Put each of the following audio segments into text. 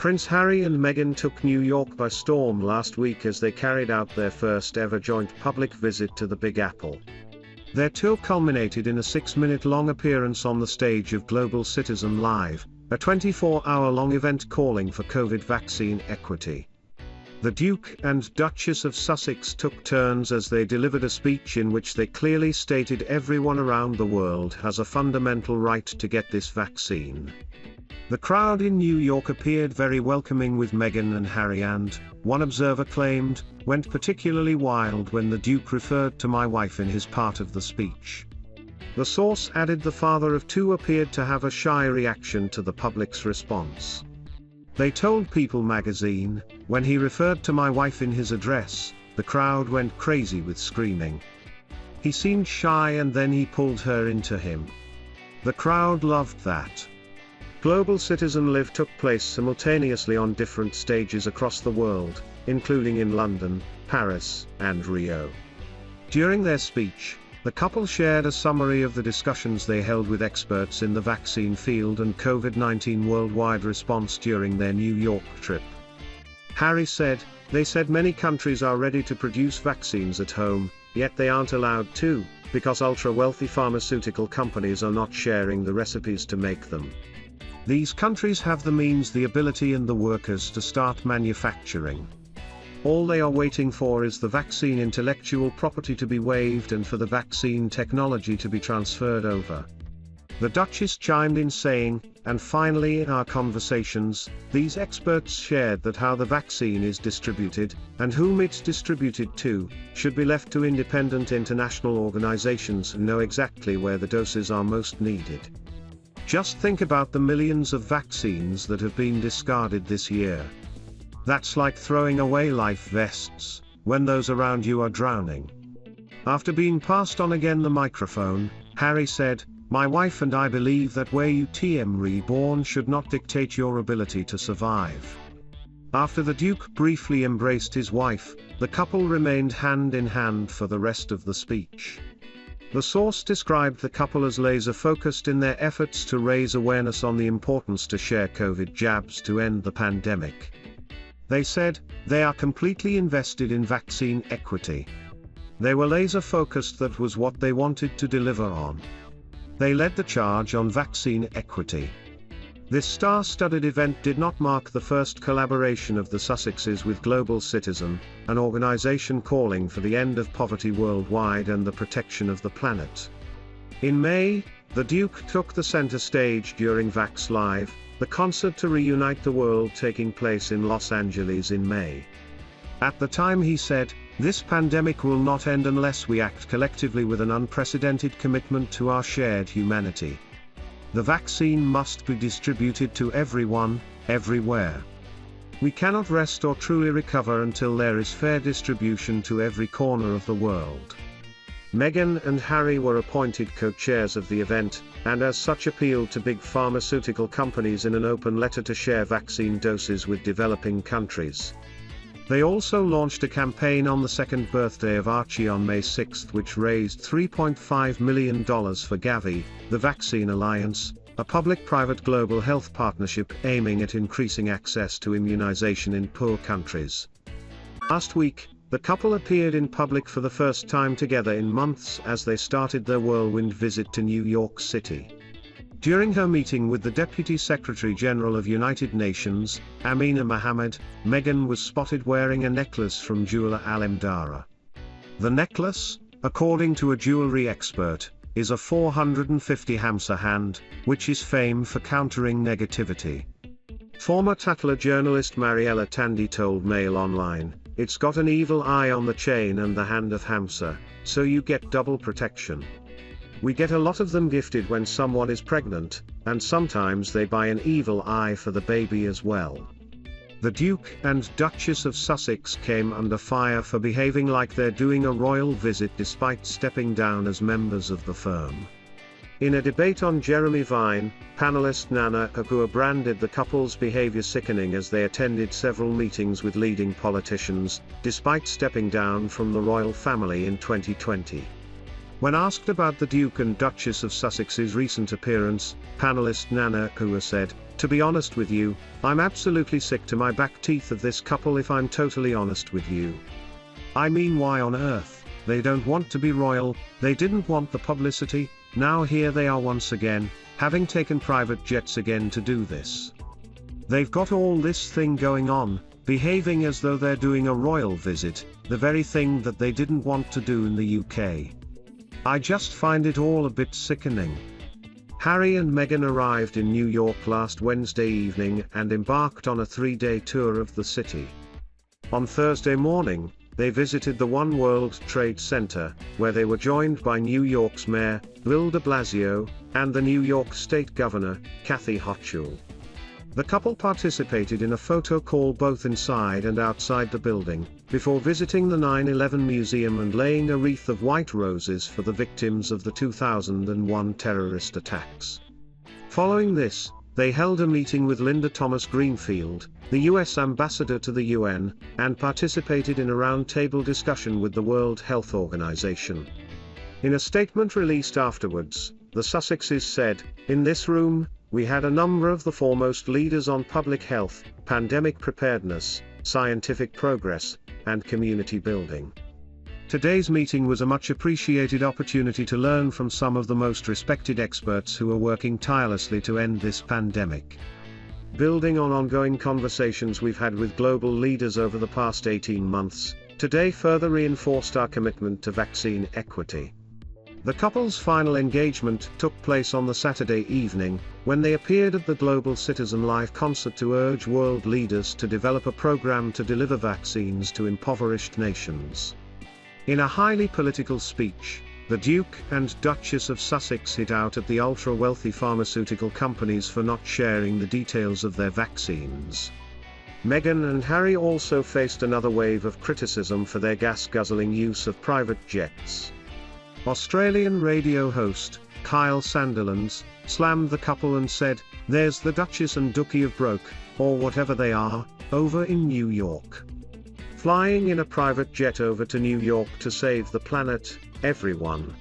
Prince Harry and Meghan took New York by storm last week as they carried out their first ever joint public visit to the Big Apple. Their tour culminated in a 6-minute-long appearance on the stage of Global Citizen Live, a 24-hour-long event calling for COVID vaccine equity. The Duke and Duchess of Sussex took turns as they delivered a speech in which they clearly stated everyone around the world has a fundamental right to get this vaccine. The crowd in New York appeared very welcoming with Meghan and Harry and, one observer claimed, went particularly wild when the Duke referred to my wife in his part of the speech. The source added the father of two appeared to have a shy reaction to the public's response. They told People magazine, when he referred to my wife in his address, the crowd went crazy with screaming. He seemed shy and then he pulled her into him. The crowd loved that. Global Citizen Live took place simultaneously on different stages across the world, including in London, Paris, and Rio. During their speech, the couple shared a summary of the discussions they held with experts in the vaccine field and COVID-19 worldwide response during their New York trip. Harry said, "They said many countries are ready to produce vaccines at home, yet they aren't allowed to, because ultra-wealthy pharmaceutical companies are not sharing the recipes to make them. These countries have the means, the ability and the workers to start manufacturing. All they are waiting for is the vaccine intellectual property to be waived and for the vaccine technology to be transferred over." The Duchess chimed in saying, "And finally in our conversations, these experts shared that how the vaccine is distributed, and whom it's distributed to, should be left to independent international organizations who know exactly where the doses are most needed. Just think about the millions of vaccines that have been discarded this year. That's like throwing away life vests, when those around you are drowning." After being passed on again the microphone, Harry said, "My wife and I believe that where you TM reborn should not dictate your ability to survive." After the Duke briefly embraced his wife, the couple remained hand in hand for the rest of the speech. The source described the couple as laser-focused in their efforts to raise awareness on the importance to share COVID jabs to end the pandemic. They said, they are completely invested in vaccine equity. They were laser-focused, that was what they wanted to deliver on. They led the charge on vaccine equity. This star-studded event did not mark the first collaboration of the Sussexes with Global Citizen, an organization calling for the end of poverty worldwide and the protection of the planet. In May, the Duke took the center stage during Vax Live, the concert to Reunite the World taking place in Los Angeles in May. At the time he said, "This pandemic will not end unless we act collectively with an unprecedented commitment to our shared humanity. The vaccine must be distributed to everyone, everywhere. We cannot rest or truly recover until there is fair distribution to every corner of the world." Meghan and Harry were appointed co-chairs of the event, and as such appealed to big pharmaceutical companies in an open letter to share vaccine doses with developing countries. They also launched a campaign on the second birthday of Archie on May 6, which raised $3.5 million for Gavi, the Vaccine Alliance, a public-private global health partnership aiming at increasing access to immunization in poor countries. Last week, the couple appeared in public for the first time together in months as they started their whirlwind visit to New York City. During her meeting with the Deputy Secretary General of United Nations, Amina Mohammed, Meghan was spotted wearing a necklace from jeweler Alimdara. The necklace, according to a jewelry expert, is a 450 hamsa hand, which is famed for countering negativity. Former Tatler journalist Mariella Tandy told Mail Online, "It's got an evil eye on the chain and the hand of hamsa, so you get double protection. We get a lot of them gifted when someone is pregnant, and sometimes they buy an evil eye for the baby as well." The Duke and Duchess of Sussex came under fire for behaving like they're doing a royal visit despite stepping down as members of the firm. In a debate on Jeremy Vine, panelist Nana Akua branded the couple's behavior sickening as they attended several meetings with leading politicians, despite stepping down from the royal family in 2020. When asked about the Duke and Duchess of Sussex's recent appearance, panelist Nana Kua said, "To be honest with you, I'm absolutely sick to my back teeth of this couple if I'm totally honest with you. I mean, why on earth? They don't want to be royal, they didn't want the publicity, now here they are once again, having taken private jets again to do this. They've got all this thing going on, behaving as though they're doing a royal visit, the very thing that they didn't want to do in the UK. I just find it all a bit sickening." Harry and Meghan arrived in New York last Wednesday evening and embarked on a 3-day tour of the city. On Thursday morning, they visited the One World Trade Center, where they were joined by New York's Mayor, Bill de Blasio, and the New York State Governor, Kathy Hochul. The couple participated in a photo call both inside and outside the building, before visiting the 9/11 Museum and laying a wreath of white roses for the victims of the 2001 terrorist attacks. Following this, they held a meeting with Linda Thomas Greenfield, the U.S. ambassador to the UN, and participated in a roundtable discussion with the World Health Organization. In a statement released afterwards, the Sussexes said, "In this room, we had a number of the foremost leaders on public health, pandemic preparedness, scientific progress, and community building. Today's meeting was a much appreciated opportunity to learn from some of the most respected experts who are working tirelessly to end this pandemic. Building on ongoing conversations we've had with global leaders over the past 18 months, today further reinforced our commitment to vaccine equity." The couple's final engagement took place on the Saturday evening, when they appeared at the Global Citizen Live concert to urge world leaders to develop a program to deliver vaccines to impoverished nations. In a highly political speech, the Duke and Duchess of Sussex hit out at the ultra-wealthy pharmaceutical companies for not sharing the details of their vaccines. Meghan and Harry also faced another wave of criticism for their gas-guzzling use of private jets. Australian radio host, Kyle Sandilands, slammed the couple and said, "There's the Duchess and Dookie of Broke, or whatever they are, over in New York. Flying in a private jet over to New York to save the planet, everyone."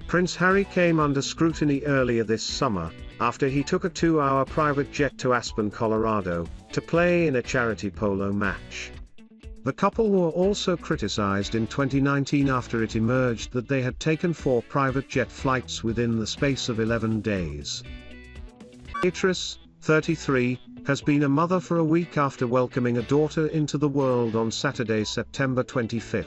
Prince Harry came under scrutiny earlier this summer, after he took a 2-hour private jet to Aspen, Colorado, to play in a charity polo match. The couple were also criticized in 2019 after it emerged that they had taken 4 private jet flights within the space of 11 days. Beatrice, 33, has been a mother for a week after welcoming a daughter into the world on Saturday, September 25.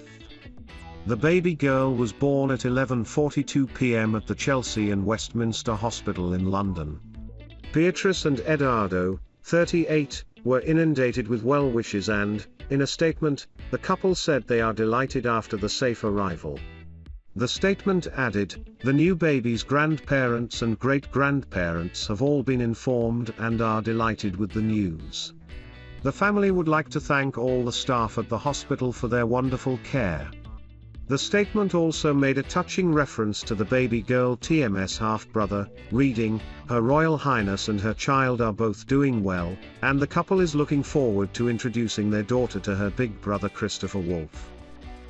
The baby girl was born at 11:42 p.m. at the Chelsea and Westminster Hospital in London. Beatrice and Eduardo, 38, were inundated with well wishes and, in a statement, the couple said they are delighted after the safe arrival. The statement added, "The new baby's grandparents and great-grandparents have all been informed and are delighted with the news. The family would like to thank all the staff at the hospital for their wonderful care." The statement also made a touching reference to the baby girl TMS half-brother, reading, "Her Royal Highness and her child are both doing well, and the couple is looking forward to introducing their daughter to her big brother Christopher Wolfe."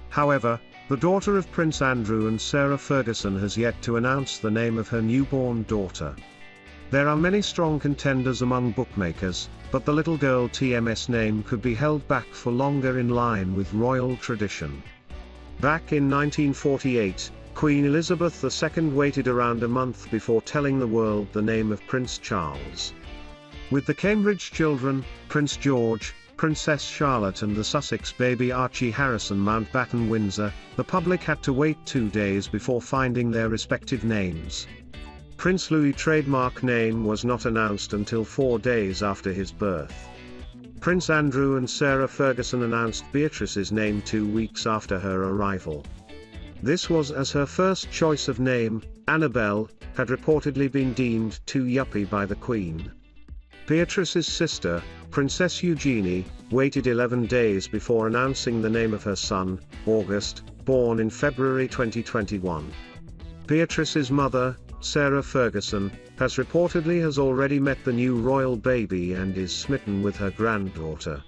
However, the daughter of Prince Andrew and Sarah Ferguson has yet to announce the name of her newborn daughter. There are many strong contenders among bookmakers, but the little girl TMS name could be held back for longer in line with royal tradition. Back in 1948, Queen Elizabeth II waited around a month before telling the world the name of Prince Charles. With the Cambridge children, Prince George, Princess Charlotte and the Sussex baby Archie Harrison Mountbatten-Windsor, the public had to wait 2 days before finding their respective names. Prince Louis' trademark name was not announced until 4 days after his birth. Prince Andrew and Sarah Ferguson announced Beatrice's name 2 weeks after her arrival. This was as her first choice of name, Annabelle, had reportedly been deemed too yuppie by the Queen. Beatrice's sister, Princess Eugenie, waited 11 days before announcing the name of her son, August, born in February 2021. Beatrice's mother, Sarah Ferguson, has already met the new royal baby and is smitten with her granddaughter.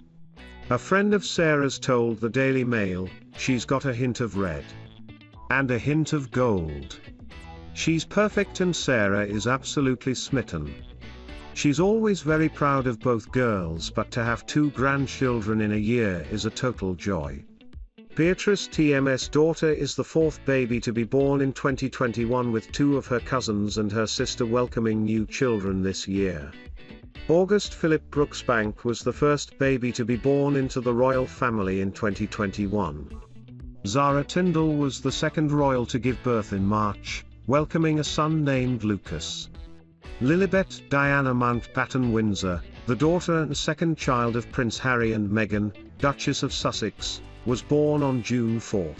A friend of Sarah's told the Daily Mail, "She's got a hint of red." and a hint of gold. She's perfect and Sarah is absolutely smitten. She's always very proud of both girls, but to have 2 grandchildren in a year is a total joy. Beatrice TM's daughter is the 4th baby to be born in 2021, with 2 of her cousins and her sister welcoming new children this year. August Philip Brooksbank was the first baby to be born into the royal family in 2021. Zara Tindall was the 2nd royal to give birth in March, welcoming a son named Lucas. Lilibet Diana Mountbatten Windsor, the daughter and 2nd child of Prince Harry and Meghan, Duchess of Sussex, was born on June 4.